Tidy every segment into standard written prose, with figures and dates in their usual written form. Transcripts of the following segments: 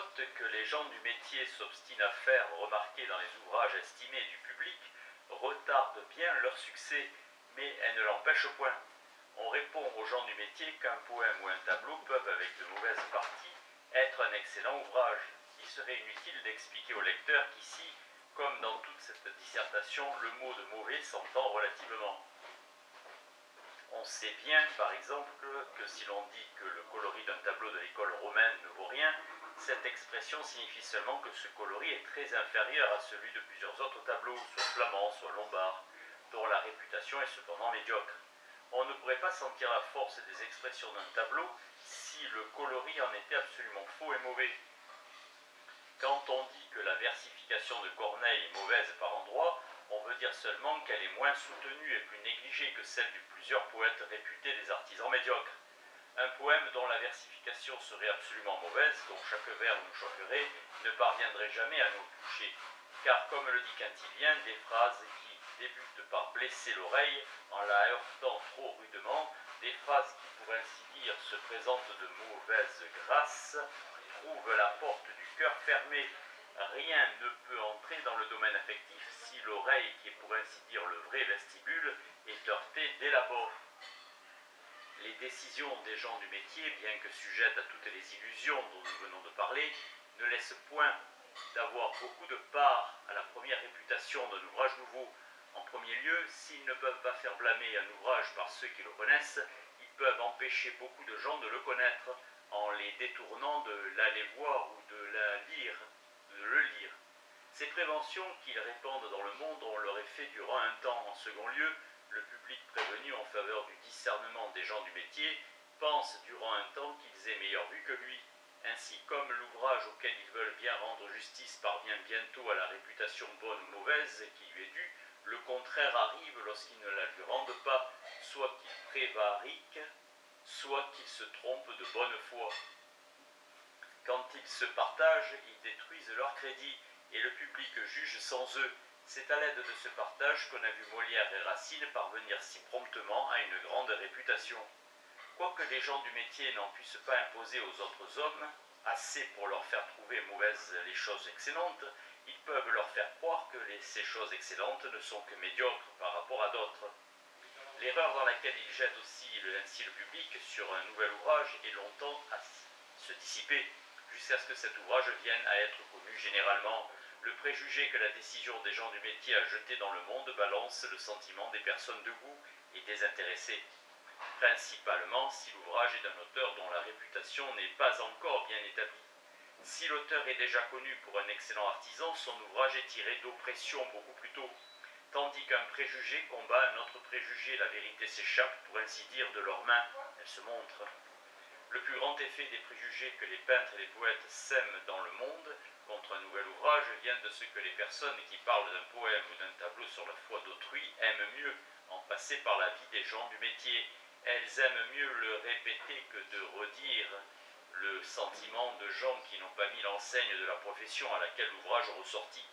faute que les gens du métier s'obstinent à faire remarquer dans les ouvrages estimés du public retarde bien leur succès, mais elle ne l'empêche point. On répond aux gens du métier qu'un poème ou un tableau peuvent, avec de mauvaises parties, être un excellent ouvrage. Il serait inutile d'expliquer au lecteur qu'ici, comme dans toute cette dissertation, le mot de mauvais s'entend relativement. On sait bien, par exemple, que si l'on dit que le coloris d'un tableau de l'école romaine ne vaut rien, cette expression signifie seulement que ce coloris est très inférieur à celui de plusieurs autres tableaux, soit flamands, soit lombards, dont la réputation est cependant médiocre. On ne pourrait pas sentir la force des expressions d'un tableau si le coloris en était absolument faux et mauvais. Quand on dit que la versification de Corneille est mauvaise par endroits, on veut dire seulement qu'elle est moins soutenue et plus négligée que celle de plusieurs poètes réputés des artisans médiocres. Un poème dont la versification serait absolument mauvaise, dont chaque vers nous choquerait, ne parviendrait jamais à nous toucher. Car comme le dit Quintilien, des phrases qui débutent par blesser l'oreille en la heurtant trop rudement, des phrases qui pour ainsi dire se présentent de mauvaise grâce, trouvent la porte du cœur fermée. Rien ne peut entrer dans le domaine affectif si l'oreille, qui est pour ainsi dire le vrai vestibule, est heurtée dès l'abord. Les décisions des gens du métier, bien que sujettes à toutes les illusions dont nous venons de parler, ne laissent point d'avoir beaucoup de part à la première réputation d'un ouvrage nouveau. En premier lieu, s'ils ne peuvent pas faire blâmer un ouvrage par ceux qui le connaissent, ils peuvent empêcher beaucoup de gens de le connaître en les détournant de l'aller voir ou de le lire. Ces préventions qu'ils répandent dans le monde ont leur effet durant un temps. En second lieu, le public prévenu en faveur du discernement des gens du métier pense durant un temps qu'ils aient meilleure vue que lui. Ainsi, comme l'ouvrage auquel ils veulent bien rendre justice parvient bientôt à la réputation bonne ou mauvaise qui lui est due, le contraire arrive lorsqu'ils ne la lui rendent pas, soit qu'ils prévariquent, soit qu'ils se trompent de bonne foi. Quand ils se partagent, ils détruisent leur crédit, et le public juge sans eux. C'est à l'aide de ce partage qu'on a vu Molière et Racine parvenir si promptement à une grande réputation. Quoique les gens du métier n'en puissent pas imposer aux autres hommes, assez pour leur faire trouver mauvaises les choses excellentes, ils peuvent leur faire croire que ces choses excellentes ne sont que médiocres par rapport à d'autres. L'erreur dans laquelle ils jettent aussi ainsi le public sur un nouvel ouvrage est longtemps à se dissiper, jusqu'à ce que cet ouvrage vienne à être connu généralement. Le préjugé que la décision des gens du métier a jeté dans le monde balance le sentiment des personnes de goût et désintéressées, principalement si l'ouvrage est d'un auteur dont la réputation n'est pas encore bien établie. Si l'auteur est déjà connu pour un excellent artisan, son ouvrage est tiré d'oppression beaucoup plus tôt, tandis qu'un préjugé combat un autre préjugé, la vérité s'échappe, pour ainsi dire, de leurs mains, elle se montre. Le plus grand effet des préjugés que les peintres et les poètes sèment dans le monde contre un nouvel ouvrage vient de ce que les personnes qui parlent d'un poème ou d'un tableau sur la foi d'autrui aiment mieux en passer par la vie des gens du métier. Elles aiment mieux le répéter que de redire le sentiment de gens qui n'ont pas mis l'enseigne de la profession à laquelle l'ouvrage ressortit.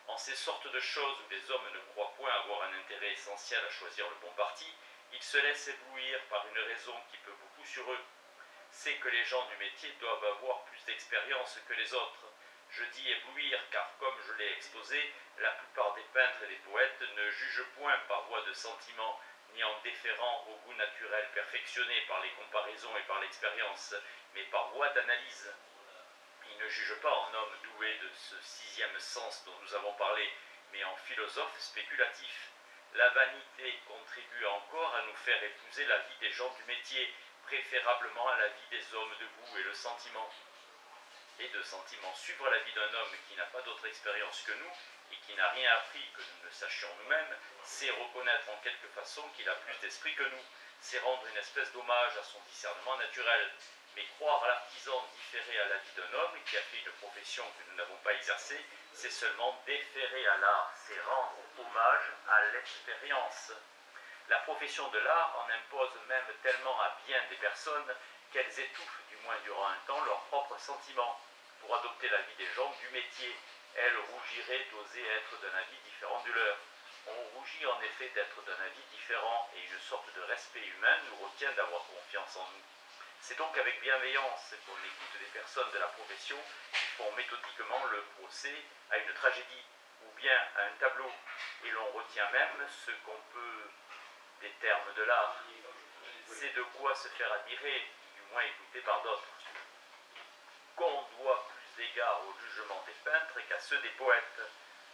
En ces sortes de choses où les hommes ne croient point avoir un intérêt essentiel à choisir le bon parti, ils se laissent éblouir par une raison qui peut beaucoup sur eux. C'est que les gens du métier doivent avoir plus d'expérience que les autres. Je dis éblouir car, comme je l'ai exposé, la plupart des peintres et des poètes ne jugent point par voie de sentiment, ni en déférant au goût naturel perfectionné par les comparaisons et par l'expérience, mais par voie d'analyse. Ils ne jugent pas en homme doué de ce sixième sens dont nous avons parlé, mais en philosophe spéculatif. La vanité contribue encore à nous faire épouser la vie des gens du métier, préférablement à la vie des hommes de goût et de sentiment. Suivre la vie d'un homme qui n'a pas d'autre expérience que nous et qui n'a rien appris que nous ne sachions nous-mêmes, c'est reconnaître en quelque façon qu'il a plus d'esprit que nous, c'est rendre une espèce d'hommage à son discernement naturel. Mais croire l'artisan différer à la vie d'un homme qui a fait une profession que nous n'avons pas exercée, c'est seulement déférer à l'art, c'est rendre hommage à l'expérience. La profession de l'art en impose même tellement à bien des personnes qu'elles étouffent, du moins durant un temps, leurs propres sentiments. Pour adopter la vie des gens du métier, elles rougiraient d'oser être d'un avis différent du leur. On rougit en effet d'être d'un avis différent et une sorte de respect humain nous retient d'avoir confiance en nous. C'est donc avec bienveillance qu'on écoute des personnes de la profession qui font méthodiquement le procès à une tragédie ou bien à un tableau, et l'on retient même ce qu'on peut des termes de l'art. C'est de quoi se faire admirer, du moins écouter par d'autres. Qu'on doit plus d'égard au jugement des peintres qu'à ceux des poètes,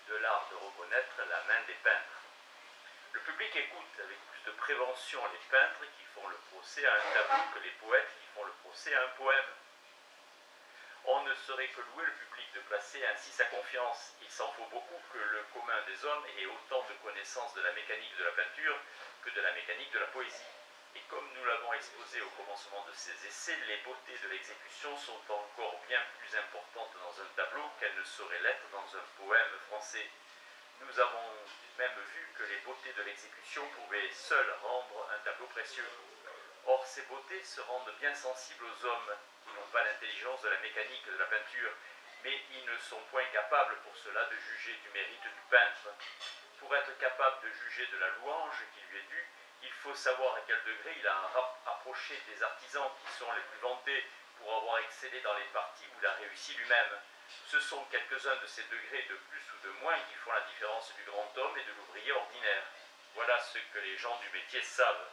de l'art de reconnaître la main des peintres. Le public écoute avec plus de prévention les peintres qui font le procès à un tableau que les poètes qui font le procès à un poème. On ne saurait que louer le public de placer ainsi sa confiance. Il s'en faut beaucoup que le commun des hommes ait autant de connaissances de la mécanique de la peinture que de la mécanique de la poésie. Et comme nous l'avons exposé au commencement de ces essais, les beautés de l'exécution sont encore bien plus importantes dans un tableau qu'elles ne sauraient l'être dans un poème français. Nous avons même vu que les beautés de l'exécution pouvaient seules rendre un tableau précieux. Or, ces beautés se rendent bien sensibles aux hommes qui n'ont pas l'intelligence de la mécanique de la peinture, mais ils ne sont point capables pour cela de juger du mérite du peintre. Pour être capable de juger de la louange qui lui est due, il faut savoir à quel degré il a approché des artisans qui sont les plus vantés pour avoir excellé dans les parties où il a réussi lui-même. Ce sont quelques-uns de ces degrés de plus ou de moins qui font la différence du grand homme et de l'ouvrier ordinaire. Voilà ce que les gens du métier savent.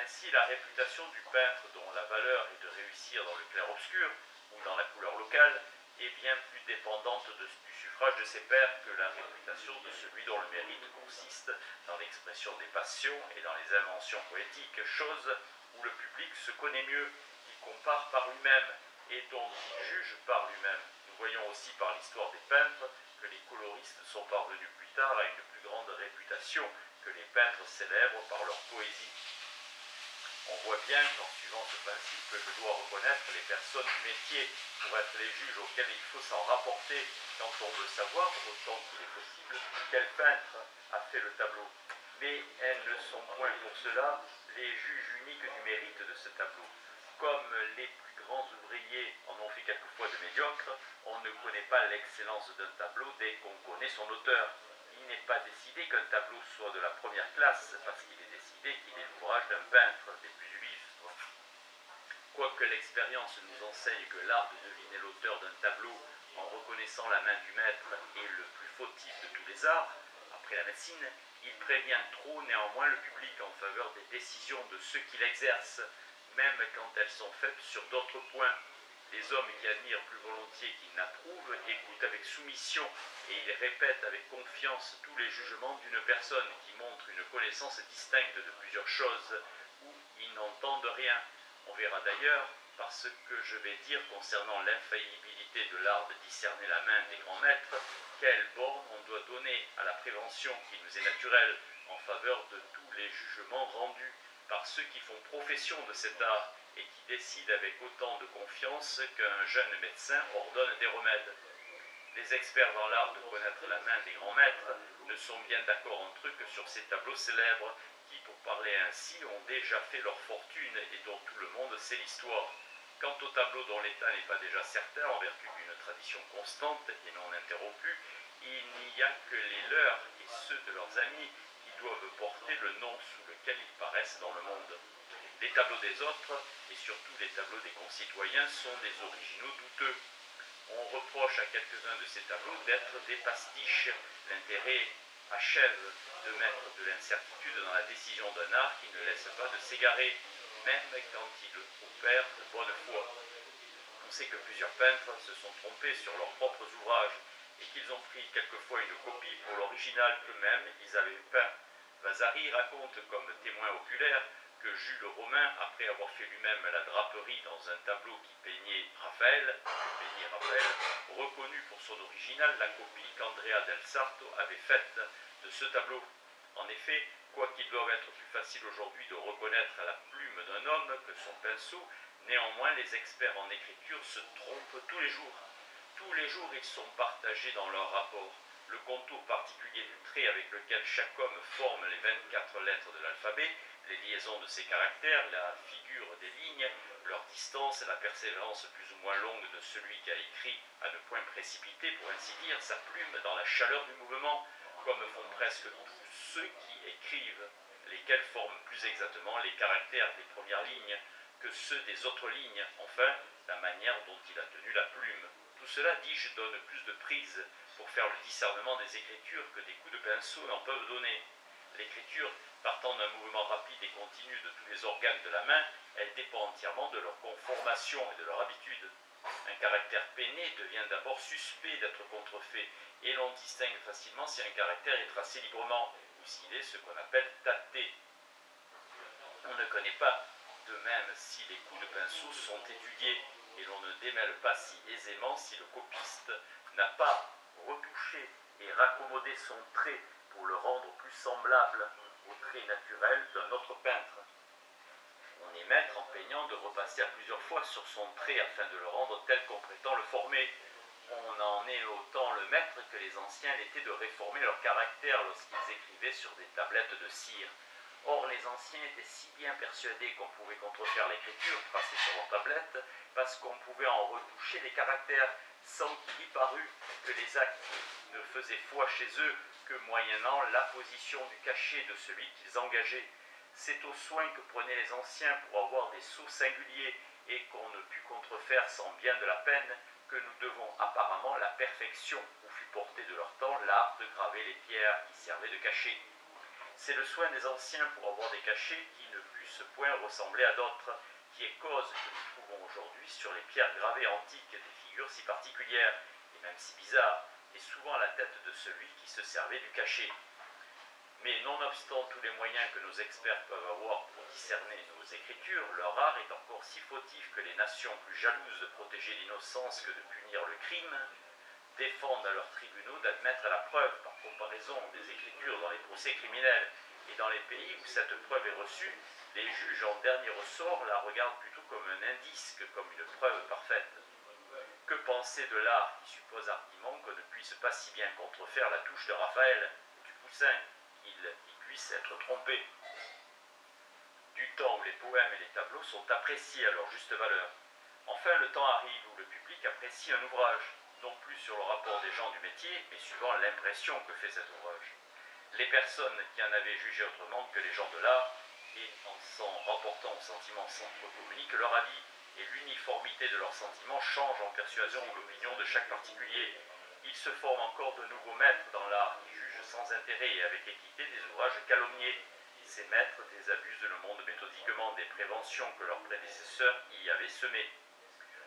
Ainsi, la réputation du peintre, dont la valeur est de réussir dans le clair-obscur ou dans la couleur locale, est bien plus dépendante du suffrage de ses pairs que la réputation de celui dont le mérite consiste dans l'expression des passions et dans les inventions poétiques, chose où le public se connaît mieux, qui compare par lui-même et dont il juge par lui-même. Nous voyons aussi par l'histoire des peintres que les coloristes sont parvenus plus tard à une plus grande réputation que les peintres célèbres par leur poésie. On voit bien qu'en suivant ce principe, je dois reconnaître les personnes du métier pour être les juges auxquels il faut s'en rapporter quand on veut savoir, autant qu'il est possible, quel peintre a fait le tableau. Mais elles ne sont point pour cela les juges uniques du mérite de ce tableau. Comme les plus grands ouvriers en ont fait quelquefois de médiocres, on ne connaît pas l'excellence d'un tableau dès qu'on connaît son auteur. Il n'est pas décidé qu'un tableau soit de la première classe parce qu'il est décidé qu'il est l'ouvrage d'un peintre des plus illustres. Quoique l'expérience nous enseigne que l'art de deviner l'auteur d'un tableau en reconnaissant la main du maître est le plus fautif de tous les arts, après la médecine, il prévient trop néanmoins le public en faveur des décisions de ceux qui l'exercent, même quand elles sont faites sur d'autres points. Les hommes qui admirent plus volontiers qu'ils n'approuvent écoutent avec soumission et ils répètent avec confiance tous les jugements d'une personne qui montre une connaissance distincte de plusieurs choses où ils n'entendent rien. On verra d'ailleurs, par ce que je vais dire concernant l'infaillibilité de l'art de discerner la main des grands maîtres, quelle borne on doit donner à la prévention qui nous est naturelle en faveur de tous les jugements rendus par ceux qui font profession de cet art et qui décident avec autant de confiance qu'un jeune médecin ordonne des remèdes. Les experts dans l'art de connaître la main des grands maîtres ne sont bien d'accord entre eux que sur ces tableaux célèbres qui, pour parler ainsi, ont déjà fait leur fortune et dont tout le monde sait l'histoire. Quant aux tableaux dont l'état n'est pas déjà certain en vertu d'une tradition constante et non interrompue, il n'y a que les leurs et ceux de leurs amis qui doivent porter le nom sous lequel ils paraissent dans le monde. Les tableaux des autres, et surtout les tableaux des concitoyens, sont des originaux douteux. On reproche à quelques-uns de ces tableaux d'être des pastiches. L'intérêt achève de mettre de l'incertitude dans la décision d'un art qui ne laisse pas de s'égarer, même quand il opère de bonne foi. On sait que plusieurs peintres se sont trompés sur leurs propres ouvrages et qu'ils ont pris quelquefois une copie pour l'original qu'eux-mêmes ils avaient peint. Vasari raconte comme témoin oculaire que Jules Romain, après avoir fait lui-même la draperie dans un tableau qui peignait Raphaël, reconnut pour son original la copie qu'Andrea del Sarto avait faite de ce tableau. En effet, quoiqu'il doive être plus facile aujourd'hui de reconnaître la plume d'un homme que son pinceau, néanmoins les experts en écriture se trompent tous les jours. Tous les jours ils sont partagés dans leur rapport. Le contour particulier du trait avec lequel chaque homme forme les 24 lettres de l'alphabet, les liaisons de ses caractères, la figure des lignes, leur distance et la persévérance plus ou moins longue de celui qui a écrit à ne point précipiter, pour ainsi dire, sa plume dans la chaleur du mouvement, comme font presque tous ceux qui écrivent, lesquels forment plus exactement les caractères des premières lignes, que que ceux des autres lignes, enfin, la manière dont il a tenu la plume. Tout cela, dis-je, donne plus de prise pour faire le discernement des écritures que des coups de pinceau n'en peuvent donner. L'écriture, partant d'un mouvement rapide et continu de tous les organes de la main, elle dépend entièrement de leur conformation et de leur habitude. Un caractère peiné devient d'abord suspect d'être contrefait, et l'on distingue facilement si un caractère est tracé librement, ou s'il est ce qu'on appelle tâté. On ne connaît pas de même si les coups de pinceau sont étudiés, et l'on ne démêle pas si aisément si le copiste n'a pas retouché et raccommodé son trait pour le rendre plus semblable au trait naturel d'un autre peintre. On est maître en peignant de repasser à plusieurs fois sur son trait afin de le rendre tel qu'on prétend le former. On en est autant le maître que les anciens l'étaient de réformer leur caractère lorsqu'ils écrivaient sur des tablettes de cire. Or, les anciens étaient si bien persuadés qu'on pouvait contrefaire l'écriture tracée sur leur tablette parce qu'on pouvait en retoucher les caractères sans qu'il y parût que les actes ne faisaient foi chez eux que moyennant l'apposition du cachet de celui qu'ils engageaient. C'est au soin que prenaient les anciens pour avoir des sceaux singuliers et qu'on ne put contrefaire sans bien de la peine que nous devons apparemment la perfection où fut porté de leur temps l'art de graver les pierres qui servaient de cachet. C'est le soin des anciens pour avoir des cachets qui ne puissent point ressembler à d'autres, qui est cause que nous trouvons aujourd'hui sur les pierres gravées antiques des figures si particulières, et même si bizarres, et souvent la tête de celui qui se servait du cachet. Mais nonobstant tous les moyens que nos experts peuvent avoir pour discerner nos écritures, leur art est encore si fautif que les nations plus jalouses de protéger l'innocence que de punir le crime, défendent à leurs tribunaux d'admettre la preuve par comparaison des écritures dans les procès criminels, et dans les pays où cette preuve est reçue, les juges en dernier ressort la regardent plutôt comme un indice que comme une preuve parfaite. Que penser de l'art qui suppose hardiment qu'on ne puisse pas si bien contrefaire la touche de Raphaël ou du Poussin, qu'il y puisse être trompé? Du temps où les poèmes et les tableaux sont appréciés à leur juste valeur. Enfin, le temps arrive où le public apprécie un ouvrage, non plus sur le rapport des gens du métier, mais suivant l'impression que fait cet ouvrage. Les personnes qui en avaient jugé autrement que les gens de l'art, et en s'en rapportant aux sentiments s'entrecommuniquent leur avis, et l'uniformité de leurs sentiments change en persuasion ou l'opinion de chaque particulier. Il se forme encore de nouveaux maîtres dans l'art qui jugent sans intérêt et avec équité des ouvrages calomniés. Ces maîtres désabusent le monde méthodiquement des préventions que leurs prédécesseurs y avaient semées.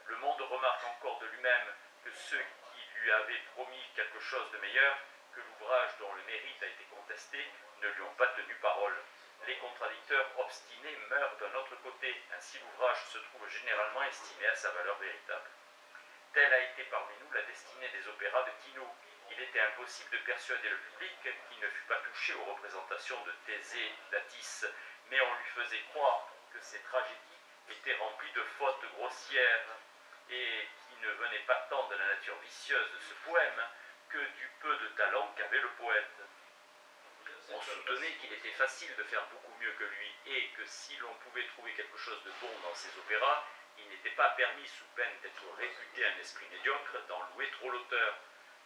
Le monde remarque encore de lui-même que ceux qui lui avaient promis quelque chose de meilleur, que l'ouvrage dont le mérite a été contesté, ne lui ont pas tenu parole. Les contradicteurs obstinés meurent d'un autre côté, ainsi l'ouvrage se trouve généralement estimé à sa valeur véritable. Telle a été parmi nous la destinée des opéras de Quinault. Il était impossible de persuader le public qui ne fût pas touché aux représentations de Thésée, d'Attis, mais on lui faisait croire que ces tragédies étaient remplies de fautes grossières et qui ne venaient pas tant de la nature vicieuse de ce poème que du peu de talent qu'avait le poète. On soutenait qu'il était facile de faire beaucoup mieux que lui et que si l'on pouvait trouver quelque chose de bon dans ses opéras, il n'était pas permis, sous peine d'être réputé un esprit médiocre, d'en louer trop l'auteur.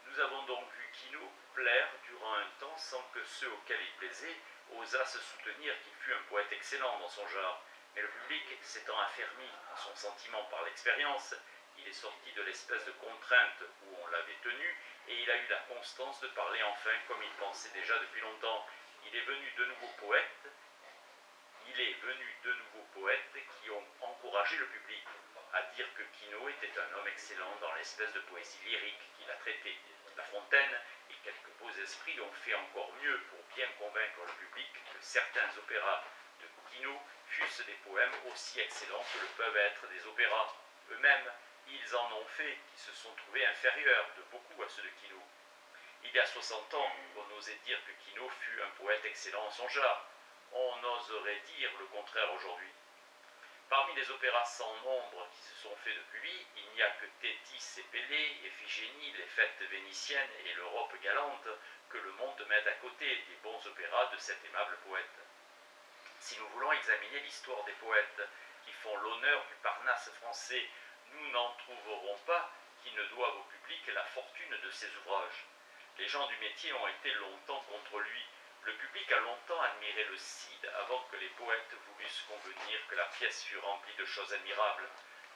Nous avons donc vu Quinault plaire durant un temps sans que ceux auxquels il plaisait osassent soutenir qu'il fut un poète excellent dans son genre. Mais le public, s'étant affermi en son sentiment par l'expérience, il est sorti de l'espèce de contrainte où on l'avait tenu, et il a eu la constance de parler enfin comme il pensait déjà depuis longtemps. Il est venu de nouveaux poètes qui ont encouragé le public à dire que Quinault était un homme excellent dans l'espèce de poésie lyrique qu'il a traitée. La Fontaine et quelques beaux esprits ont fait encore mieux pour bien convaincre le public que certains opéras de Quinault fussent des poèmes aussi excellents que le peuvent être des opéras. Eux-mêmes, ils en ont fait qui se sont trouvés inférieurs de beaucoup à ceux de Quinault. Il y a 60 ans, on osait dire que Quinault fut un poète excellent en son genre. On oserait dire le contraire aujourd'hui. Parmi les opéras sans nombre qui se sont faits depuis lui, il n'y a que Thétis et Pélée, Iphigénie, les fêtes vénitiennes et l'Europe galante que le monde met à côté des bons opéras de cet aimable poète. Si nous voulons examiner l'histoire des poètes qui font l'honneur du Parnasse français, nous n'en trouverons pas qui ne doivent au public la fortune de ses ouvrages. Les gens du métier ont été longtemps contre lui, Le public a longtemps admiré le Cid avant que les poètes voulussent convenir que la pièce fût remplie de choses admirables.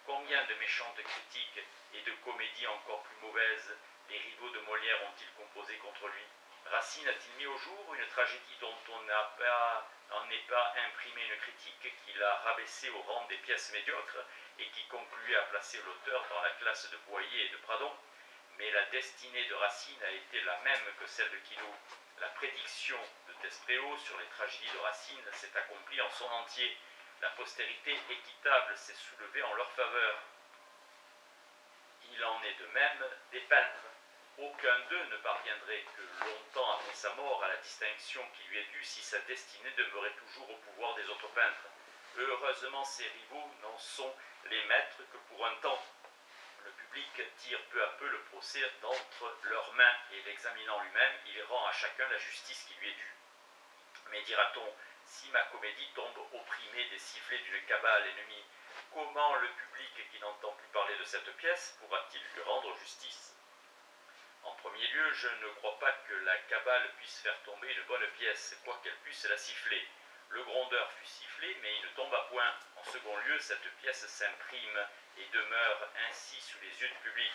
Combien de méchantes critiques et de comédies encore plus mauvaises les rivaux de Molière ont-ils composé contre lui? Racine a-t-il mis au jour une tragédie dont on n'en n'est pas imprimé une critique, qui l'a rabaissée au rang des pièces médiocres et qui concluait à placer l'auteur dans la classe de Boyer et de Pradon? Mais la destinée de Racine a été la même que celle de Quinault. La prédiction de Despréaux sur les tragédies de Racine s'est accomplie en son entier. La postérité équitable s'est soulevée en leur faveur. Il en est de même des peintres. Aucun d'eux ne parviendrait que longtemps après sa mort à la distinction qui lui est due si sa destinée demeurait toujours au pouvoir des autres peintres. Heureusement, ses rivaux n'en sont les maîtres que pour un temps. Le public tire peu à peu le procès d'entre leurs mains et l'examinant lui-même, il rend à chacun la justice qui lui est due. Mais dira-t-on, si ma comédie tombe opprimée des sifflets d'une cabale ennemie, comment le public qui n'entend plus parler de cette pièce pourra-t-il lui rendre justice? En premier lieu, je ne crois pas que la cabale puisse faire tomber une bonne pièce, quoiqu'elle puisse la siffler. Le grondeur fut sifflé, mais il ne tomba point. En second lieu, cette pièce s'imprime et demeure ainsi sous les yeux du public.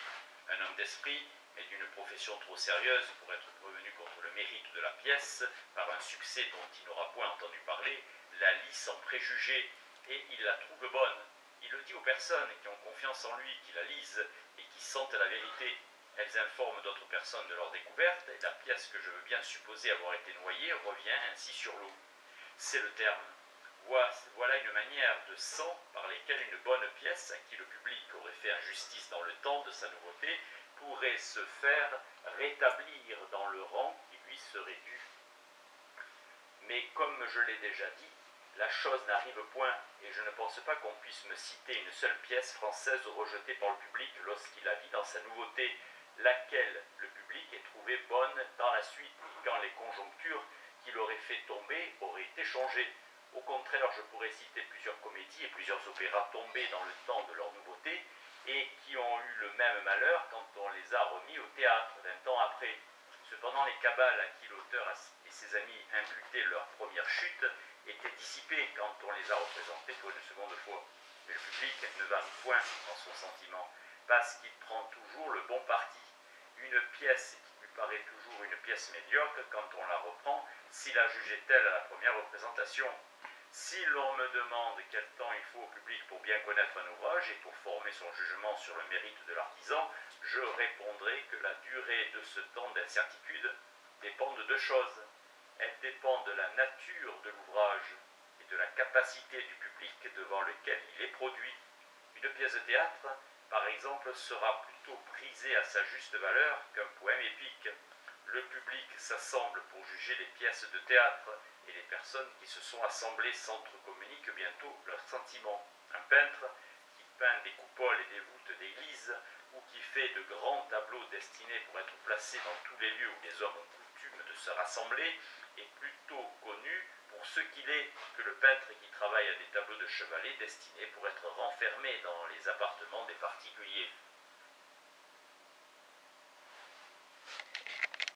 Un homme d'esprit, mais d'une profession trop sérieuse pour être prévenu contre le mérite de la pièce, par un succès dont il n'aura point entendu parler, la lit sans préjugés, et il la trouve bonne. Il le dit aux personnes qui ont confiance en lui, qui la lisent et qui sentent la vérité. Elles informent d'autres personnes de leur découverte, et la pièce que je veux bien supposer avoir été noyée revient ainsi sur l'eau. C'est le terme. Voilà une manière de sang par lesquelles une bonne pièce, à qui le public aurait fait injustice dans le temps de sa nouveauté, pourrait se faire rétablir dans le rang qui lui serait dû. Mais comme je l'ai déjà dit, la chose n'arrive point, et je ne pense pas qu'on puisse me citer une seule pièce française rejetée par le public lorsqu'il la vit dans sa nouveauté, laquelle le public ait trouvée bonne dans la suite, quand les conjonctures qui l'auraient fait tomber auraient été changées. Au contraire, je pourrais citer plusieurs comédies et plusieurs opéras tombés dans le temps de leur nouveauté, et qui ont eu le même malheur quand on les a remis au théâtre 20 ans après. Cependant, les cabales à qui l'auteur et ses amis imputaient leur première chute étaient dissipées quand on les a représentés pour une seconde fois. Mais le public ne va point dans son sentiment, parce qu'il prend toujours le bon parti. Une pièce qui lui paraît toujours une pièce médiocre, quand on la reprend, s'il la jugeait-elle à la première représentation. Si l'on me demande quel temps il faut au public pour bien connaître un ouvrage et pour former son jugement sur le mérite de l'artisan, je répondrai que la durée de ce temps d'incertitude dépend de deux choses. Elle dépend de la nature de l'ouvrage et de la capacité du public devant lequel il est produit. Une pièce de théâtre, par exemple, sera plutôt prisée à sa juste valeur qu'un poème épique. Le public s'assemble pour juger les pièces de théâtre, et les personnes qui se sont assemblées s'entrecommuniquent bientôt leurs sentiments. Un peintre qui peint des coupoles et des voûtes d'églises, ou qui fait de grands tableaux destinés pour être placés dans tous les lieux où les hommes ont coutume de se rassembler, est plutôt connu pour ce qu'il est que le peintre qui travaille à des tableaux de chevalet destinés pour être renfermés dans les appartements des particuliers.